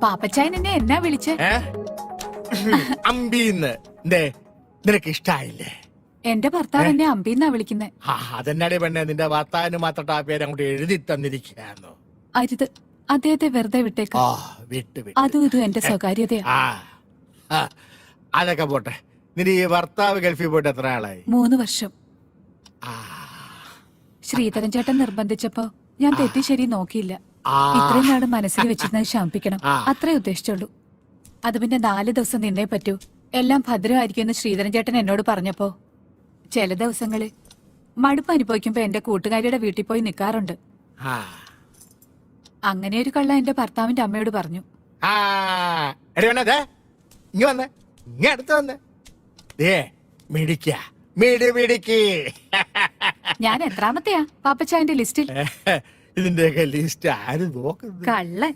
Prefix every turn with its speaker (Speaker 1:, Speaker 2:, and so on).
Speaker 1: പാപ്പച്ചായൻ എന്നെ എന്നാ വിളിച്ചേ?
Speaker 2: അമ്പീന്ന് നിനക്ക് ഇഷ്ടായില്ലേ?
Speaker 1: എന്റെ ഭർത്താവ് എന്നെ അമ്പീന്നാ വിളിക്കുന്നേ.
Speaker 2: അതെന്നാടി പെണ്ണെ, നിന്റെ ഭർത്താവിന് മാത്രം ആ പേര് അങ്ങോട്ട് എഴുതി തന്നിരിക്കുകയാണോ?
Speaker 1: അരുത്, അദ്ദേഹത്തെ വെറുതെ വിട്ടേക്കാം. അതും ഇതും എന്റെ സ്വകാര്യതയാ.
Speaker 2: അതൊക്കെ പോട്ടെ. നിന്റെ ഈ ഭർത്താവ് ഗൾഫിൽ പോയിട്ട് എത്ര ആളായി?
Speaker 1: 3 വർഷം. ശ്രീധരൻ ചേട്ടൻ നിർബന്ധിച്ചപ്പോ ഞാൻ തെറ്റി ശരി നോക്കിയില്ല. ഇത്രയും നാട് മനസ്സിൽ വെച്ചിരുന്നത് ശമിപ്പിക്കണം, അത്രേ ഉദ്ദേശിച്ചുള്ളൂ. അത് പിന്നെ 4 ദിവസം നിന്നേ പറ്റൂ, എല്ലാം ഭദ്രമായിരിക്കുമെന്ന് ശ്രീധരൻ ചേട്ടൻ എന്നോട് പറഞ്ഞപ്പോ ചില ദിവസങ്ങളിൽ മടുപ്പ് അനുഭവിക്കുമ്പോ എന്റെ കൂട്ടുകാരിയുടെ വീട്ടിൽ പോയി നിൽക്കാറുണ്ട്. അങ്ങനെ ഒരു കള്ള എന്റെ ഭർത്താവിന്റെ അമ്മയോട് പറഞ്ഞു. ഞാൻ എത്രാമത്തെയാ പാപ്പച്ചായന്റെ ലിസ്റ്റിൽ?
Speaker 2: ഇതിന്റെയൊക്കെ ലിസ്റ്റ് ആര് നോക്കുന്നത്?
Speaker 1: കള്ളൻ.